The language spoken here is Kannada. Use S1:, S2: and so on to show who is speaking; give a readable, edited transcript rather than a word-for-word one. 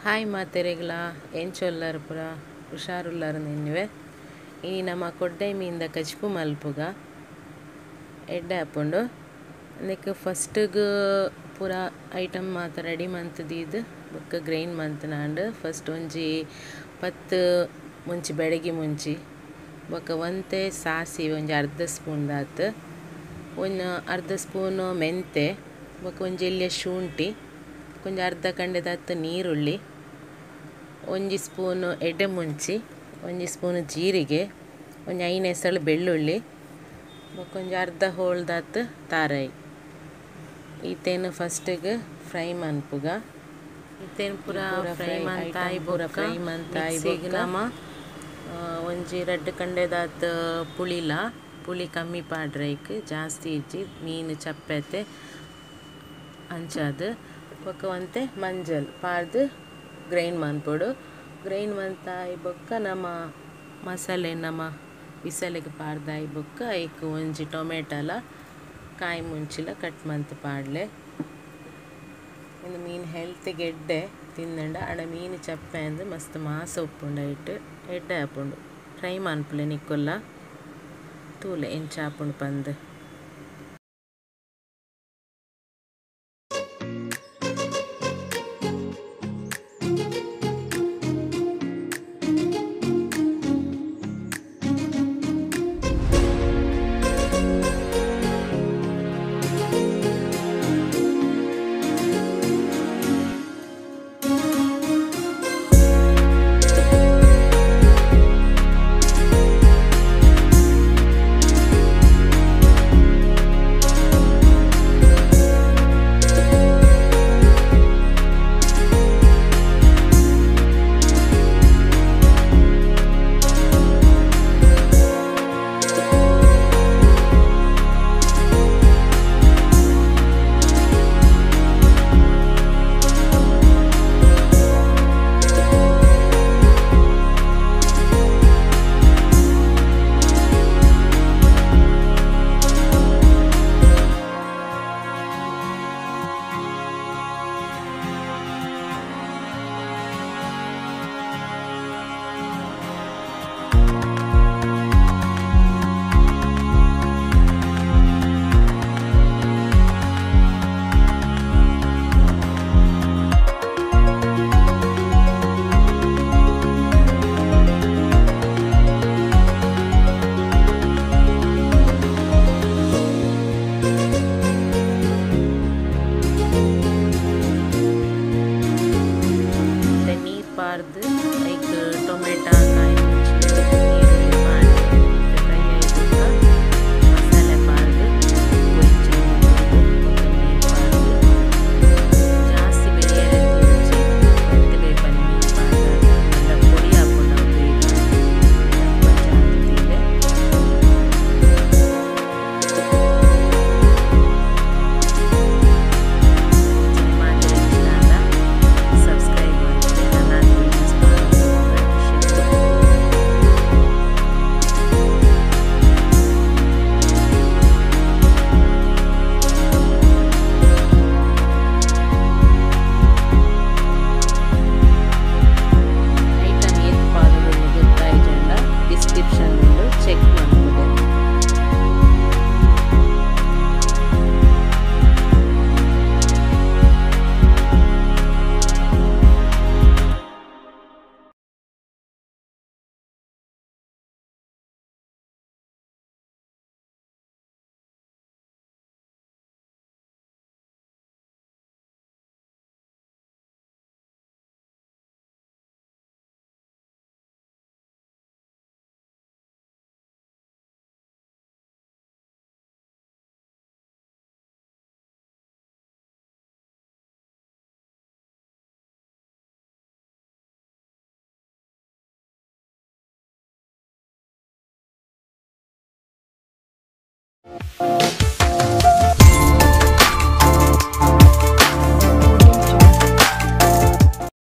S1: ಹಾಯ್ ಮಾತೆರೆಗ್ಲ ಎಂಚೊಲ್ಲರು ಪೂರ ಹುಷಾರುಲ್ಲಾರು ನಿನ್ವೆ ಈ ನಮ್ಮ ಕೊಡ್ಡೆ ಮೀನ್ದ ಕಚ್ಪು ಮಲ್ಪುಗ ಎಡ್ಡೆ ಆಪುಂಡು ಅದಕ್ಕೆ ಫಸ್ಟ್ಗೆ ಪೂರ ಐಟಮ್ ಮಾತ ರೆಡಿ ಮಂತುದೀದ್ ಬೊಕ್ಕ ಗ್ರೈಂಡ್ ಮಂತುನಾಂಡ್ ಫಸ್ಟ್ ಒಂಜಿ 10 ಮುಂಚಿ ಬೆಳಗಿ ಮುಂಚಿ ಬೊಕ್ಕ ಒಂತೆ ಸಾಸಿವೆ ಒಂಜಿ ಅರ್ಧ ಸ್ಪೂನ್ ದಾತ್ ಒಂದು ಅರ್ಧ ಸ್ಪೂನು ಮೆಂತೆ ಬೊಕ್ಕ ಒಂಜಿ ಎಲ್ಯ ಶುಂಠಿ ಕೊಂಚ ಅರ್ಧ ಕಂಡೆದಾತ್ ನೀರುಳ್ಳಿ ಒಂಜಿ ಸ್ಪೂನು ಎಡ್ಡೆ ಮುಂಚಿ ಒಂಜಿ ಸ್ಪೂನು ಜೀರಿಗೆ ಒಂಜಿ 5 ಎಸಳು ಬೆಳ್ಳುಳ್ಳಿ ಬೊಕೊಂಜ ಅರ್ಧ ಹೋಳ್ದಾತ್ ತಾರಾಯಿ ಈತೇನು ಫಸ್ಟಿಗೆ ಫ್ರೈ ಮನ್ಪುಗ ಈತೇನು ಪೂರ ಫ್ರೈ ಮಂತಾಯಿ ಬೊಕ್ಕ ನಮ ಒಂಜಿ ರಡ್ಡ್ ಕಂಡೆದಾತ್ ಪುಳಿ ಕಮ್ಮಿ ಪಾಡ್ರೈಕ್ ಜಾಸ್ತಿ ಇಜ್ಜಿ ಮೀನು ಚಪ್ಪೆತೆ ಅಂಚಾದ್ ಬೊಕ್ಕ ಒಂತೆ ಮಂಜಲ್ ಪಾರ್ದು ಗ್ರೈಂಡ್ ಮನ್ಪೊಡು ಗ್ರೈಂಡ್ ಮಂತಾಯಿ ಬೊಕ್ಕ ನಮ ಮಸಾಲೆ ನಮ ಬಿಸಲೆಗ್ ಪಾರ್ದಾಯಿ ಬೊಕ್ಕ ಐಕ್ ಒಂಜಿ ಟೊಮೆಟೊಲ ಕಾಯಿ ಮುಂಚಿಲ ಕಟ್ ಮಂತ್ ಪಾಡ್ಲೆ ಇಂದು ಮೀನು ಹೆಲ್ತಿಗೆ ಎಡ್ಡೆ ತಿಂದುಂಡ ಆಂಡ ಮೀನು ಚಪ್ಪೆ ಅಂದ್ ಮಸ್ತ್ ಮಾಸ ಉಪ್ಪುಂಡು ಐಟ್ ಎಡ್ಡೆ ಆಪುಂಡು ಟ್ರೈ ಮನ್ಪುಲೆ ನಿಕ್ಕುಲ್ಲ ತೂಲೆ ಎಂಚ ಆಪುಂಡು ಪಂದ್